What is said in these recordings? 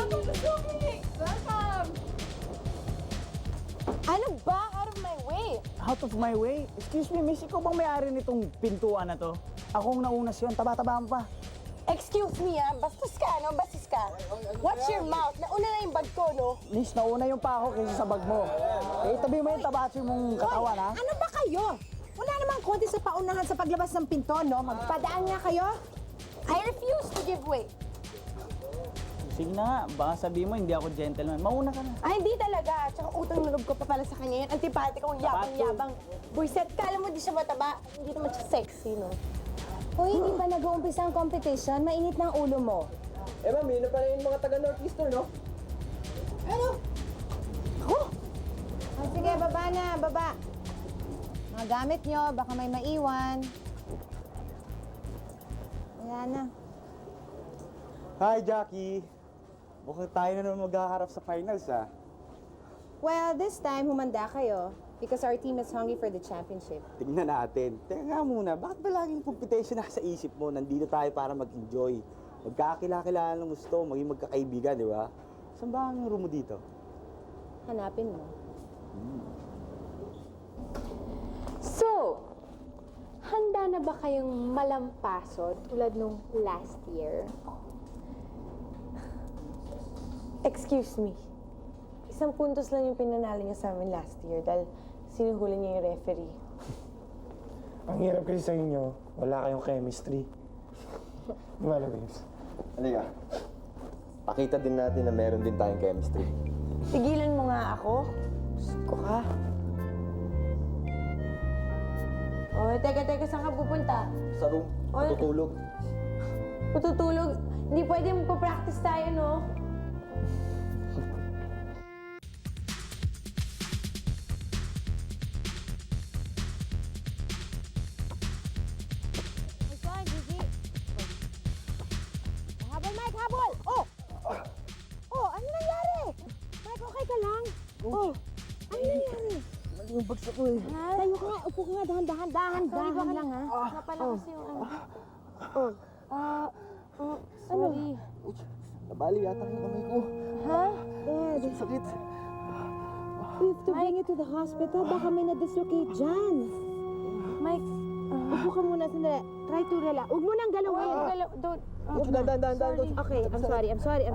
Welcome to Sumi! Welcome! Ano ba? Out of my way! Out of my way? Excuse me, miss, ikaw bang may-ari nitong pintuan na to? Akong naunas yun, taba-taba pa. Excuse me bastos ka, no? Bastos ka. Watch your mouth. Nauna na yung bag ko, no? Miss, nauna yung pa ako kaysa sa bag mo. Eh, tabi mo yung tabatso mong katawan, ha? Ano ba kayo? Wala namang konti sa paunahan sa paglabas ng pinto, no? Magpadaan nga kayo. I refuse to give way. Sige na nga, baka sabihin mo hindi ako gentleman. Mauna ka na. Ay, hindi talaga. Tsaka utang na loob ko pa pala sa kanya yan. Antipati kong yabang-yabang. Buiset, kala mo di siya mataba. Hindi naman siya sexy, no? Hoy, hindi pa nag-uumpisa ang competition? Mainit ng ulo mo. Eh, mami, yun na pala yung mga taga-Northeastern, no? Ano? Oh, sige, baba na, baba. Mga gamit nyo, baka may maiwan. Ayan na. Hi, Jackie. Mukhang tayo na naman maghaharap sa finals, ah. Well, this time, humanda kayo. Because our team is hungry for the championship. Tingnan natin. Teka nga muna, bakit ba laging competition nasa isip mo? Nandito tayo para mag-enjoy. Magkakilala ng gusto, maging magkakaibigan, di ba? Saan ba ang room mo dito? Hanapin mo. So, handa na ba kayong malampaso tulad nung last year? Excuse me. Isang puntos lang yung pinanalo niya sa amin last year dahil sinuhuli niya yung referee. Ang hirap kasi sa inyo, wala kayong chemistry. Di ba, Luis? Halika. Pakita din natin na meron din tayong chemistry. Tigilan mo nga ako. Diyos ko ka. Oh, teka, saan ka pupunta? Sa room, matutulog. Matutulog? Hindi pwede magpa-practice tayo, no? Habol, Mike, habol! Oh! Oh, ano nangyari? Mike, okay ka lang? Oh, ano nangyari? Mali yung bagsak ko eh. Tayo ka nga, upo ka nga, dahan lang, ha? Napala kasi yung ano. Sorry. Nabali yata yung kamay ko. Ha? Dad, Sakit. we have to bring you to the hospital. Baka may na-dislocate dyan. Mike, Upo ka muna, sandali. Try to relax. Huwag mo nang galawin. don't. Dahan. Okay, I'm sorry.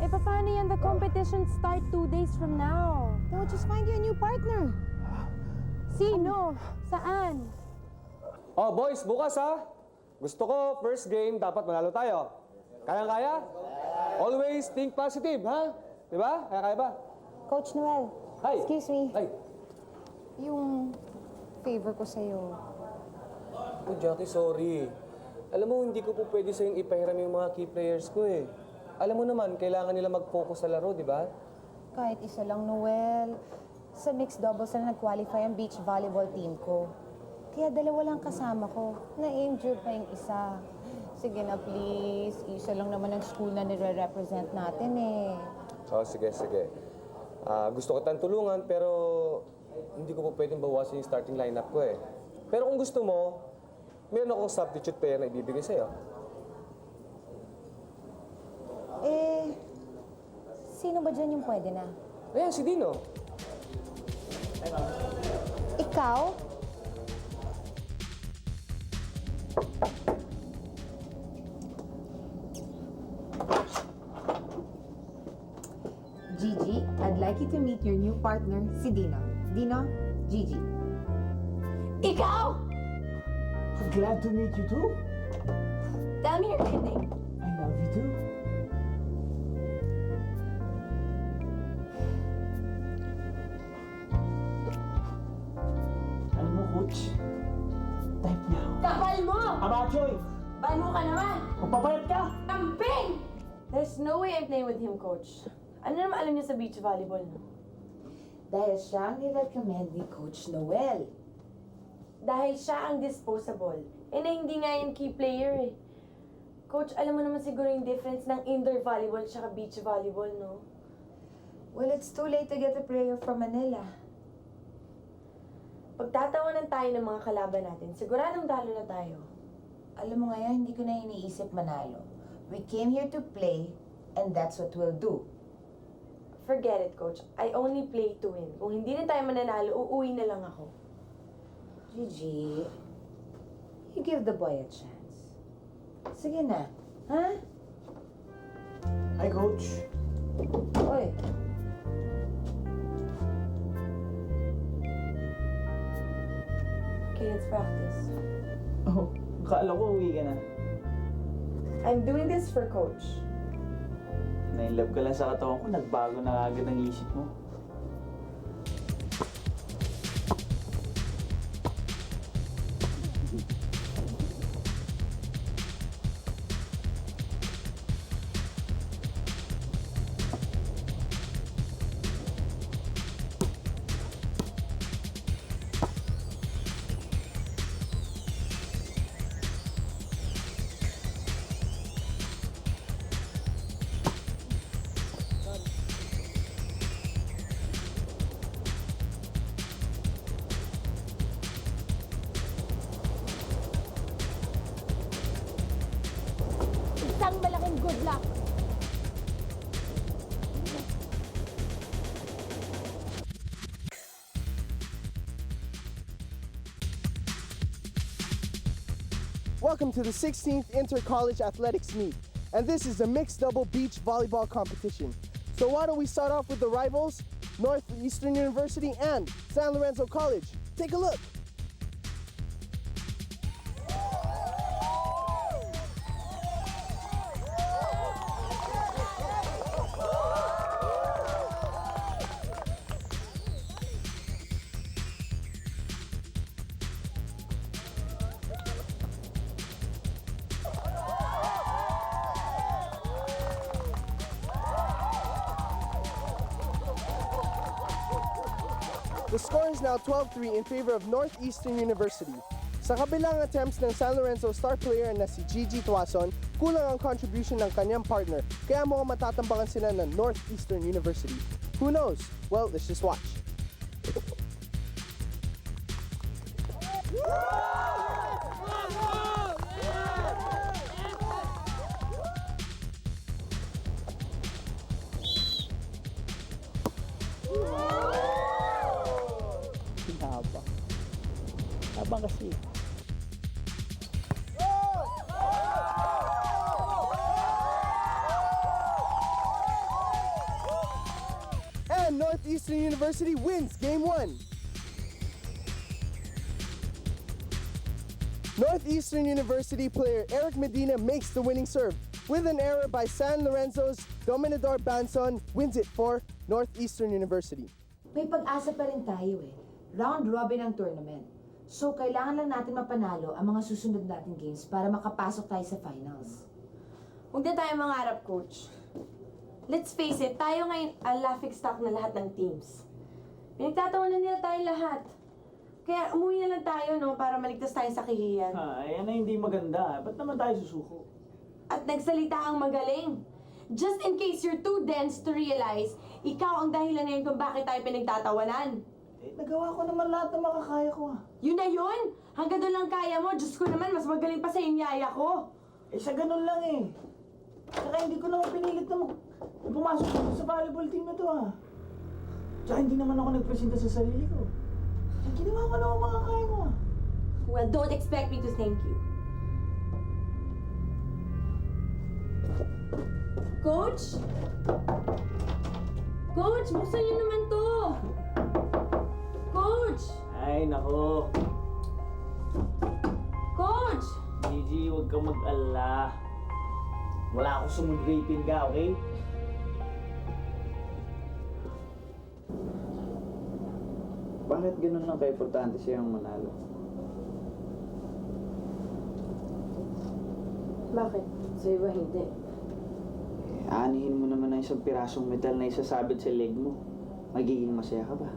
Eh, paano yan? The competition start 2 days from now. No, just find you a new partner. Sino? Saan? Oh, boys, bukas, ha? Gusto ko, first game, dapat manalo tayo. Kayang-kaya? Always think positive, ha? Di ba? Kaya ba? Coach Noel, Hi. excuse me. Ay. Yung favor ko sa'yo. Oh, Jackie, sorry. Alam mo, hindi ko po pwede sa'yong ipahiram yung mga key players ko, eh. Alam mo naman, kailangan nila mag-focus sa laro, di ba? Kahit isa lang, Noel. Sa mixed doubles na nag-qualify ang beach volleyball team ko. Kaya dalawa lang kasama ko. Na-injure pa yung isa. Sige na, please. Isa lang naman ang school na nire-represent natin, eh. Oh, sige. Gusto ko tayong tulungan, pero hindi ko po pwedeng bawasan yung starting lineup ko, eh. Pero kung gusto mo, meron akong substitute player na ibibigay sa'yo. Eh, sino ba dyan yung pwede na? Ayan, si Dino. Ikaw? Gigi, I'd like you to meet your new partner, si Dino. Dino, Gigi. Ikaw! Glad to meet you too. Tell me you're kidding. I love you too. Alam mo, coach, type niya ako. Kapal mo! Abachoy! Bano ka naman! Magpapayat ka! Kamping! There's no way I'm playing with him, coach. Ano naman alam niya sa beach volleyball, no? Dahil siya ang nirecommend ni Coach Noel. Dahil siya ang disposable. Eh na hindi nga yan key player, eh. Coach, alam mo naman siguro yung difference ng indoor volleyball at beach volleyball, no? Well, it's too late to get a player from Manila. Pagtatawanan tayo ng mga kalaban natin, siguradong talo na tayo. Alam mo ngayon, hindi ko na iniisip manalo. We came here to play, and that's what we'll do. Forget it, Coach. I only play to win. Kung hindi na tayo mananalo, uuwi na lang ako. Gigi, you give the boy a chance. Sige na, ha? Hi, Coach. Oy, Okay, let's practice. Oh, akala ko uwi ka na. I'm doing this for Coach. Na-inlove ka lang sa katawan ko, nagbago na agad ang isip mo. Isang malaking good luck. Welcome to the 16th Inter-College Athletics Meet, and this is a mixed double beach volleyball competition. So why don't we start off with the rivals, Northeastern University and San Lorenzo College. Take a look. The score is now 12-3 in favor of Northeastern University. Sa kabilang attempts ng San Lorenzo star player na si Gigi Tuason, kulang ang contribution ng kanyang partner, kaya mukhang matatambakan sila ng Northeastern University. Who knows? Well, let's just watch. Hinaba. Habang kasi. And Northeastern University wins Game 1. Northeastern University player Eric Medina makes the winning serve. With an error by San Lorenzo's Dominador Banson, wins it for Northeastern University. may pag-asa pa rin tayo eh. Round robin ang tournament. So, kailangan lang natin mapanalo ang mga susunod nating games para makapasok tayo sa finals. Huwag na tayo mangarap, Coach. Let's face it, tayo ngayon ang laughingstock na lahat ng teams. Pinagtatawanan nila tayo lahat. Kaya umuwi na lang tayo, no, para maligtas tayo sa kahihiyan. Ayan na hindi maganda. Ba't naman tayo susuko? At nagsalita ang magaling. Just in case you're too dense to realize, ikaw ang dahilan ngayon kung bakit tayo pinagtatawanan. Eh, nagawa ko naman lahat ng makakaya ko ah. Yun na yun! Hanggang doon lang kaya mo. Diyos ko naman, mas magaling pa sa yung yaya ko. Eh, sa ganun lang eh. Saka hindi ko naman pinilit na pumasok dito sa volleyball team na to ah. Tsaka hindi naman ako nagpresenta sa sarili ko. Eh, ginawa ko naman makakaya ko ah. Well, don't expect me to thank you. Coach? Coach, buksan niyo naman to! Coach! Ay, nako. Coach! Gigi, huwag kang mag-alala. Wala akong sumugapin ka, okay? Bakit ganun lang ka-importante siyang manalo? Bakit? Sa'yo ba hindi? Aanihin mo naman ang isang pirasong metal na isasabit sa leg mo. Magiging masaya ka ba?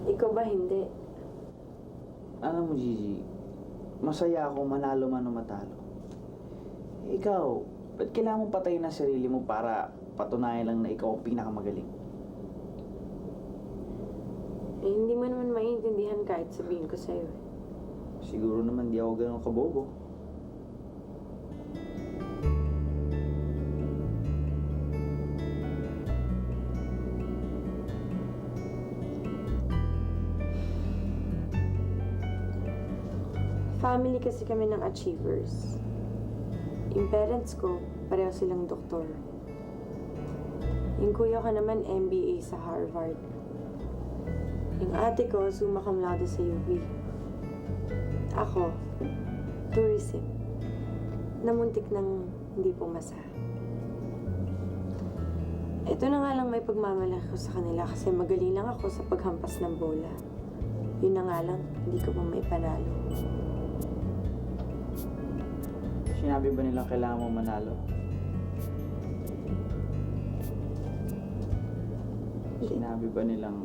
Ikaw ba hindi? Alam mo, Gigi, masaya ako manalo man o matalo. Ikaw, ba't kailangan mong patayin ang sarili mo para patunayan lang na ikaw ang pinakamagaling? Eh, hindi mo naman maintindihan kahit sabihin ko sa'yo. Siguro naman di ako ganun kabobo. Family kasi kami ng achievers. Yung parents ko, pareho silang doktor. Yung kuya ko naman, MBA sa Harvard. Yung ate ko, summa cum laude sa UP. Ako, tourism. Namuntik ng hindi pumasa. Ito na nga lang may pagmamalaki ko sa kanila kasi magaling lang ako sa paghampas ng bola. Yun na nga lang, hindi ko pa may panalo. Sinabi ba nilang kailangan mo manalo? Sinabi ba nilang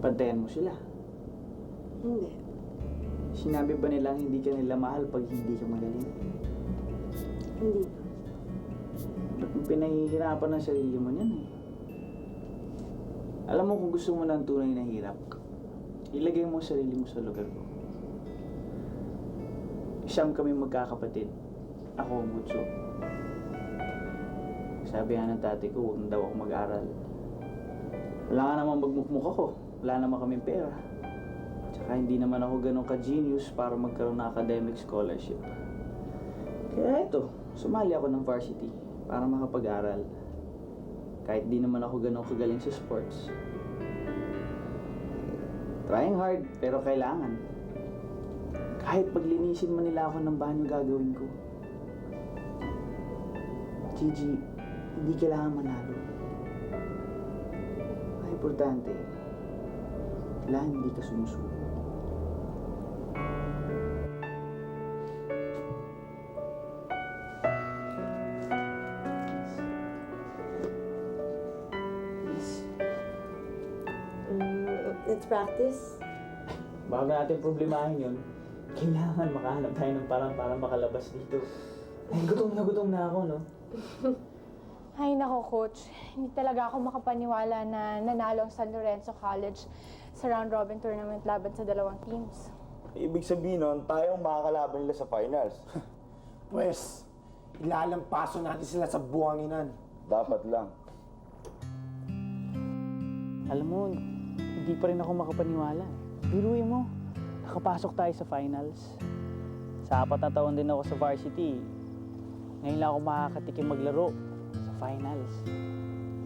pantayan mo sila? Hindi. Sinabi ba nilang hindi ka nila mahal pag hindi ka magaling? Hindi. Ba't mo pinahihirapan ang sarili mo niyan eh? Alam mo kung gusto mo ng tunay na hirap, ilagay mo ang sarili mo sa lugar ko. Siyam kami magkakapatid. Ako ang bunso. Sabi nga ng tatay ko, huwag na daw ako mag-aral. Wala nga naman magmukmuk ako. Wala naman kaming pera. Tsaka hindi naman ako ganun ka-genius para magkaroon ng academic scholarship. Kaya ito, sumali ako ng varsity para makapag-aral. Kahit di naman ako ganun kagaling sa sports. Trying hard, pero kailangan. Kahit paglinisin man nila ako ng banyo gagawin ko. Gigi, hindi kailangan manalo. Ang importante, kailangan hindi ka sumusuko. Let's practice. Bago natin problemahin yun, kailangan makahanap tayo ng parang para makalabas dito. Ay, gutom na ako, no? Ay nako, Coach. Hindi talaga ako makapaniwala na nanalo ang San Lorenzo College sa round-robin tournament laban sa dalawang teams. Ibig sabihin nun, tayong makakalaban nila sa finals. Pwes, ilalampaso natin sila sa buwanginan. Dapat lang. Alam mo, hindi pa rin ako makapaniwala. Biruin mo, nakapasok tayo sa finals. Sa 4 na taon din ako sa varsity. Ngayon lang ako makakatikim maglaro sa finals.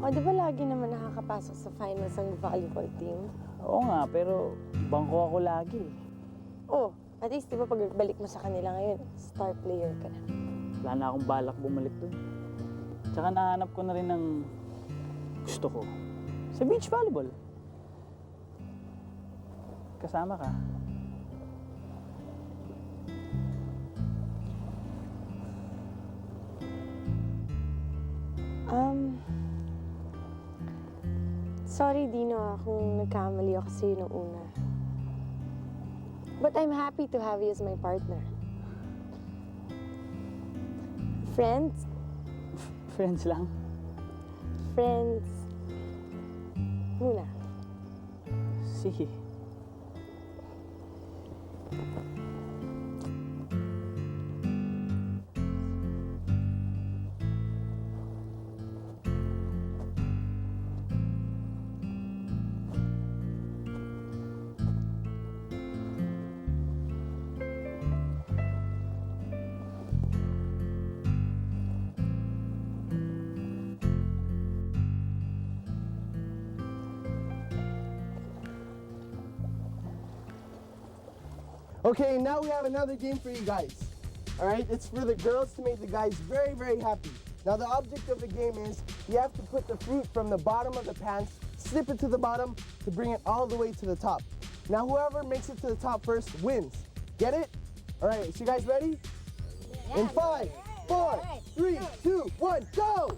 O, di ba lagi naman nakakapasok sa finals ang volleyball team? Oo nga, pero bangko ako lagi. Oh, at least di ba pagbalik mo sa kanila ngayon, star player ka na. Wala na akong balak bumalik dun. Tsaka nahanap ko na rin ng gusto ko. Sa beach volleyball. Kasama ka. Sorry, Dino, kung nagkamali ako sa'yo nung una. But I'm happy to have you as my partner. Friends? Friends lang. Friends. Muna. Sige. Okay, now we have another game for you guys. All right, it's for the girls to make the guys very, very happy. Now the object of the game is you have to put the fruit from the bottom of the pants, slip it to the bottom to bring it all the way to the top. Now whoever makes it to the top first wins. Get it? All right, so you guys ready? In 5, 4, 3, 2, 1, go!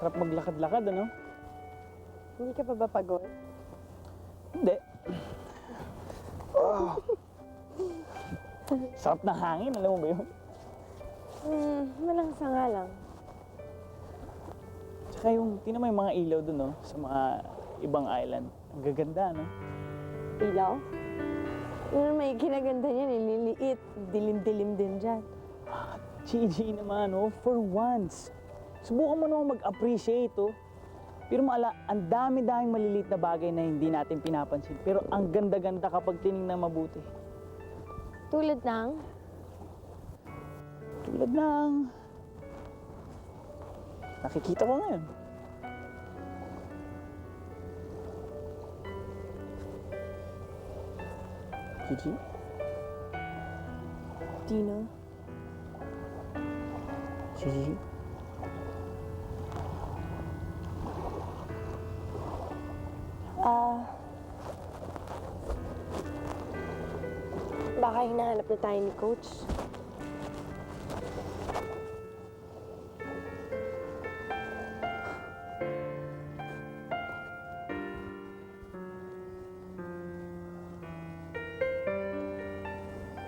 Sarap maglakad-lakad, ano? Hindi ka pa ba pagod? Hindi. Sarap ng hangin, alam mo ba yun? Malangsa nga lang. Tsaka yung, tingnan mo yung mga ilaw dun, no? Sa mga ibang island. Ang gaganda, no? Ilaw? May kinaganda niyan, liliit. Dilim-dilim din dyan. Gigi naman, oh, for once. Subukan mo naman mag-appreciate, oh. Pero ang dami-daming maliliit na bagay na hindi natin pinapansin. Pero ang ganda-ganda kapag tinignan mabuti. Tulad ng? Tulad ng... nakikita ko ngayon. Gigi? Dino? Gigi? Baka hinahanap na tayo ni Coach.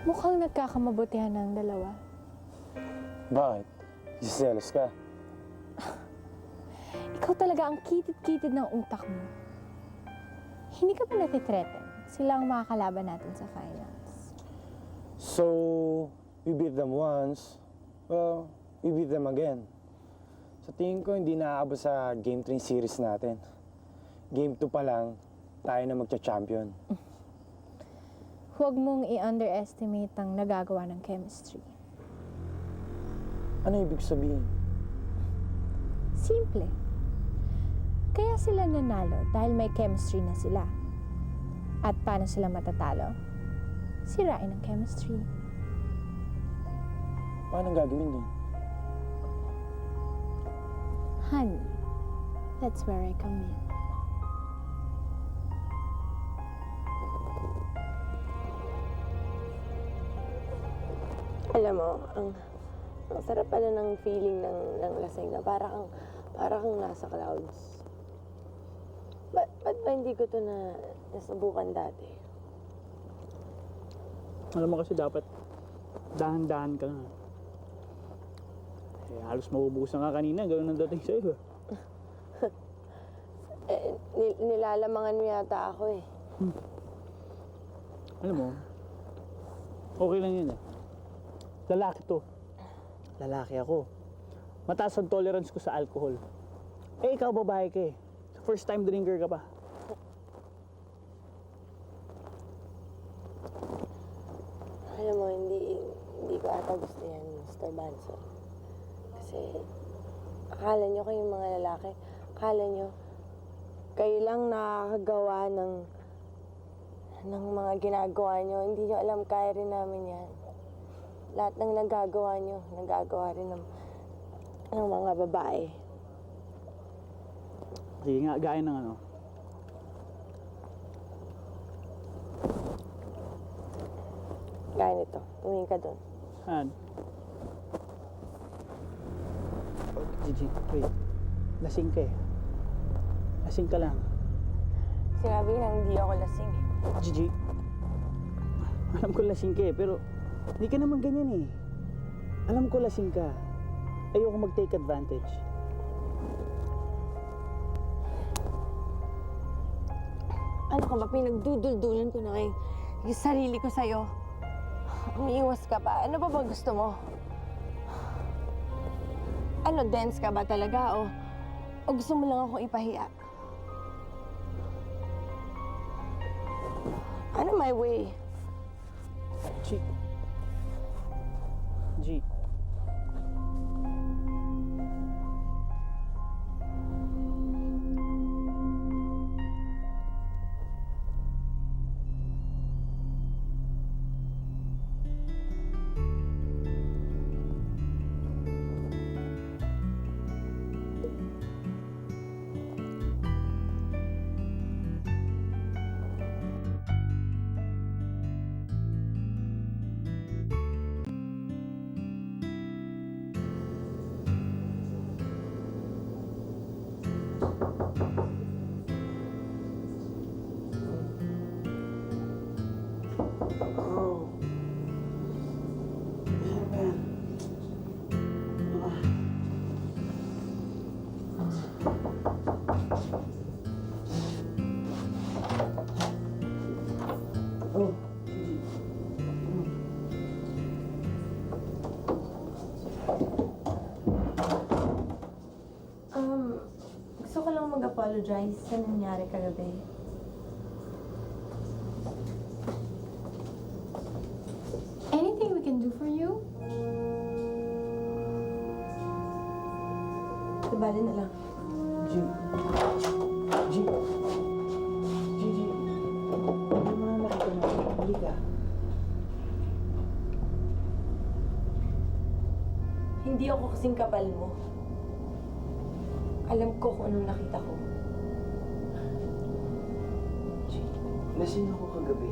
Mukhang nagkakamabutihan ng dalawa. Bakit? Jealous ka? Ikaw talaga ang kitid-kitid ng utak mo. Hindi ka ba natitreaten? Sila ang makakalaban natin sa finals. So, we beat them once, well, we beat them again. Sa tingin ko, hindi naaabot sa Game 3 series natin. Game 2 pa lang, tayo na magcha-champion. Huwag mong i-underestimate ang nagagawa ng chemistry. Ano ibig sabihin? Simple. Kaya sila nanalo dahil may chemistry na sila. At paano sila matatalo? Sirain ang chemistry. Paano gagawin yun? Honey, that's where I come in. Alam mo, ang sarap pala ng feeling ng lasing na para kang nasa clouds. Ba't ba hindi ko to nasubukan dati? Alam mo kasi dapat dahan-dahan ka na. Eh, halos mabubusan ka kanina, gano'n ang dating sa'yo. Nilalamangan mo yata ako eh. Alam mo, okay lang yun eh. Lalaki to. Lalaki ako. Mataas ang tolerance ko sa alcohol. Eh, ikaw babae ka eh. First time drinker ka pa. Alam mo, hindi ko ata gusto yan, Mr. Banson. Kasi, akala nyo kayong mga lalaki, akala nyo, kayo lang nakakagawa ng mga ginagawa nyo. Hindi nyo alam, kaya rin namin yan. Lahat ng nagagawa nyo, nagagawa rin ng mga babae. Sige nga, gaya ng ano. Gaya nito, tumingin ka doon. Saan? Gigi, wait. Lasing ka eh. Lasing ka lang. Sinabi lang hindi ako lasing eh. Gigi, alam ko lasing ka eh, pero hindi ka naman ganyan eh. Alam ko lasing ka. Ayoko mag-take advantage. Ano ka ba, pinagduduldulan ko na yung sarili ko sa'yo. Umiiwas ka pa. Ano ba gusto mo? Ano, dense ka ba talaga o gusto mo lang akong ipahiya? Ano my way? G. G. apologize sa nangyari kagabi. Anything we can do for you? Sabali na lang. G. G. Gigi. Hindi mo na nakita na. Huli ka. Hindi ako kasing kapal mo. Alam ko kung anong nakita ko. G. Lasing ako kagabi.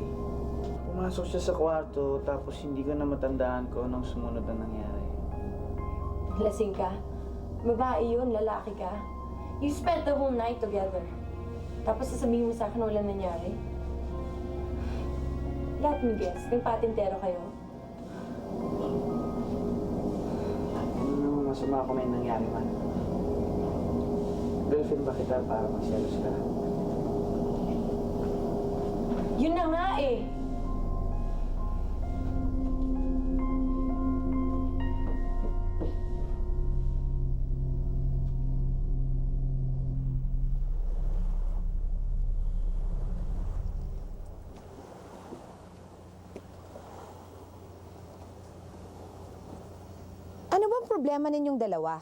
Pumasok siya sa kwarto, tapos hindi ko na matandaan kung anong sumunod na nangyari. Lasing ka? Babae yun, lalaki ka. You spent the whole night together. Tapos sasabihin mo sa akin wala nangyari? Let me guess, nagpatintero kayo? Ano naman masama kung may nangyari man? Girlfriend ba kita para magselos ka? Yun na nga eh! Ano bang problema ninyong dalawa?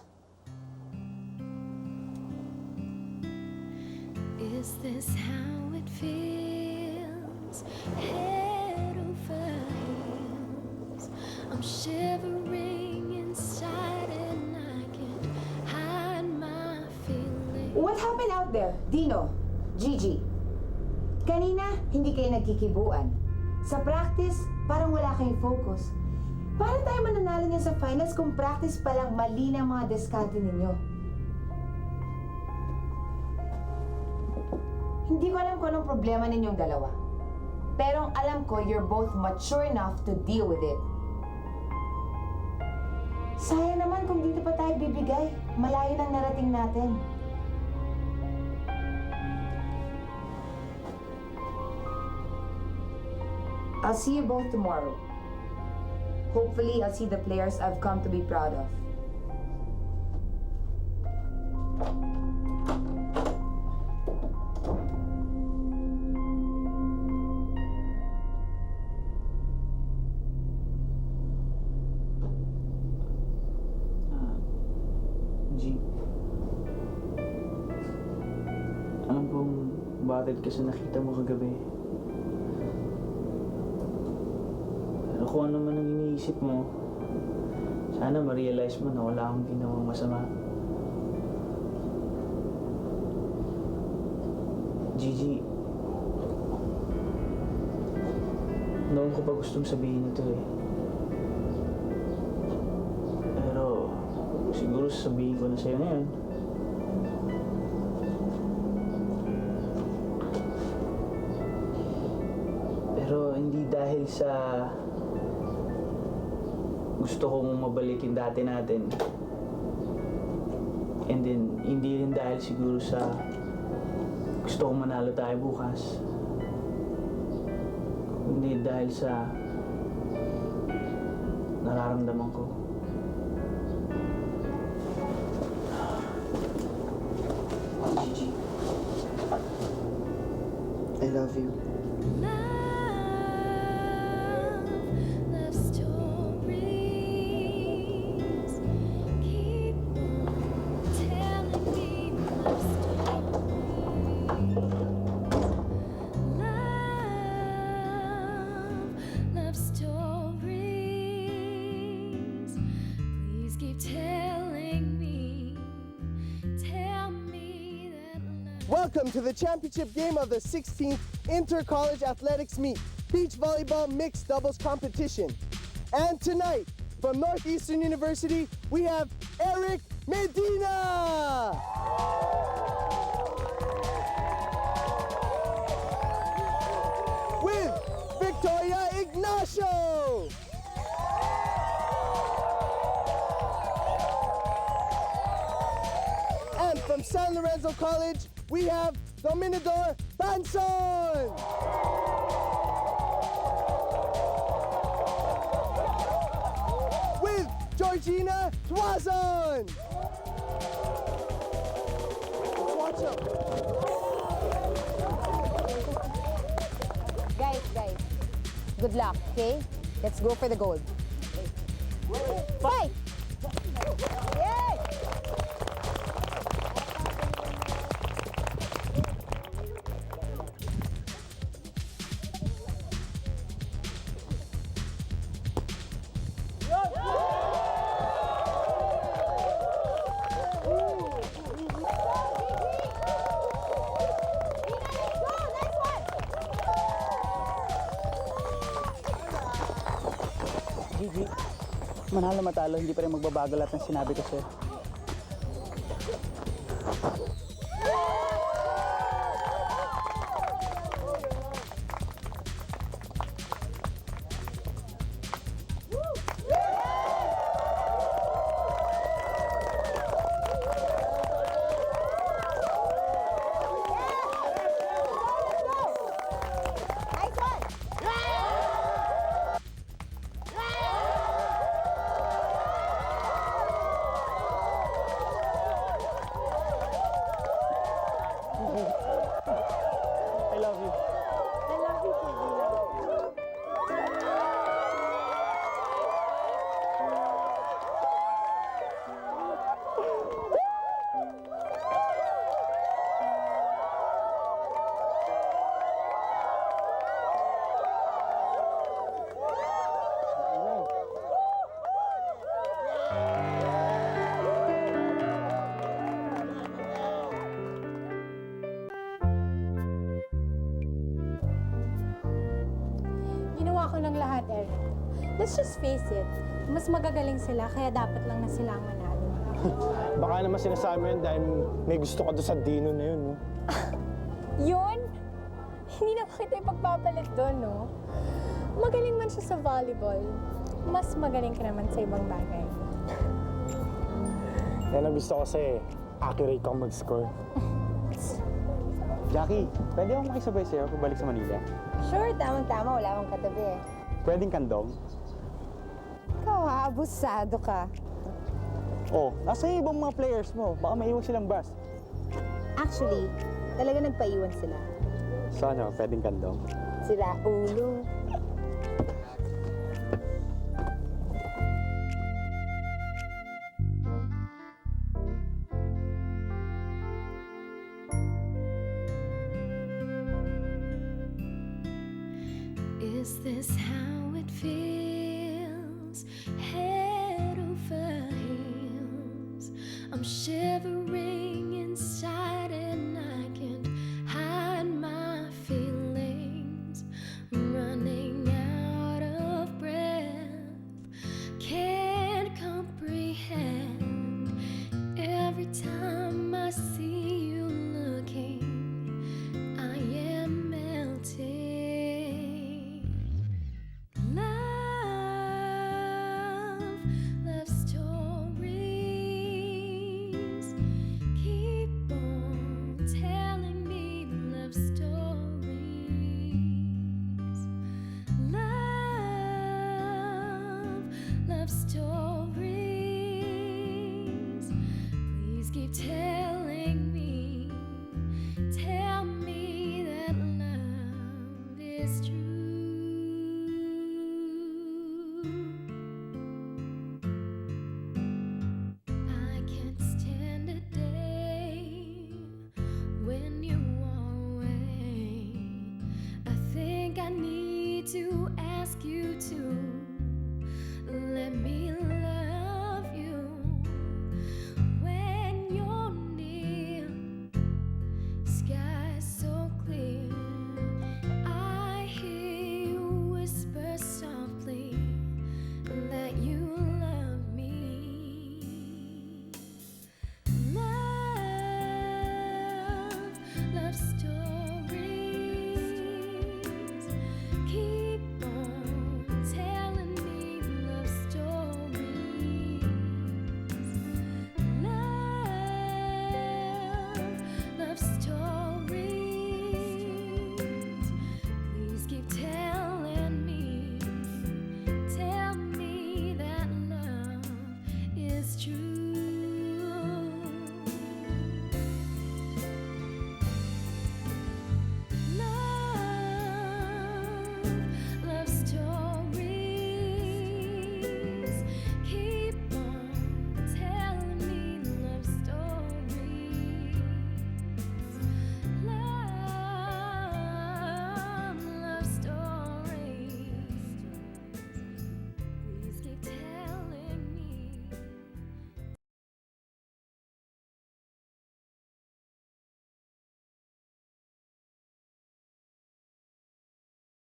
Is this how it feels? Head over heels. I'm shivering inside and I can't hide my feelings. What happened out there? Dino, Gigi. Kanina, hindi kayo nagkikibuan. Sa practice, parang wala kayong focus. Paano tayo mananalo niyan sa finals kung practice pa lang mali na ang mga diskarte ninyo? Hindi ko alam kung anong problema ninyong dalawa. Pero ang alam ko, you're both mature enough to deal with it. Sayang naman kung dito pa tayo bibigay. Malayo lang narating natin. I'll see you both tomorrow. Hopefully, I'll see the players I've come to be proud of. G. Alam kong bothered ka sa nakita mo kagabi. Pero kung ano man ang iniisip mo, sana ma-realize mo na wala akong ginawang masama. Gigi, noon ko pa gustong sabihin ito eh. Pero siguro sabihin ko na sa'yo ngayon. Pero hindi dahil sa gusto kong mabalik yung dati natin. And then, hindi rin dahil siguro sa gusto kong manalo tayo bukas. Hindi dahil sa nararamdaman ko. Gigi, I love you. Love stories. Keep on telling me love stories. Love stories. Please keep telling me. Tell me that love. Welcome to the championship game of the 16th Inter-College Athletics Meet, Beach Volleyball Mixed Doubles Competition. And tonight, from Northeastern University, we have Eric Medina! With Victoria Ignacio! And from San Lorenzo College, we have Dominador Banson! With Georgina Tuazon! Guys, good luck, okay? Let's go for the gold. Fight! Yay! Gigi, manalo matalo, hindi pa rin magbabago lahat ng sinabi ko sa'yo. I love you. I love you, Piggy. Ginawa ko ng lahat, Eric. Let's just face it. Mas magagaling sila, kaya dapat lang na sila ang manalo. Baka naman sinasabi mo yun dahil may gusto ka doon sa Dino na yun, no? Yun? Hindi naman kita ipagpapalit doon, no? Magaling man siya sa volleyball. Mas magaling ka naman sa ibang bagay. Yan ang gusto ko kasi accurate kang mag-score. Jackie, pwede akong makisabay sa'yo pabalik sa Manila? Sure, tamang-tama. Wala akong katabi eh. Pwedeng kandong? Ikaw ha, abusado ka. Oh, nasa ibang mga players mo. Baka maiwan silang bus. Actually, talaga nagpaiwan sila. So ano, pwedeng kandong? Sila ulo. Is this how it feels? Head over heels. I'm shivering.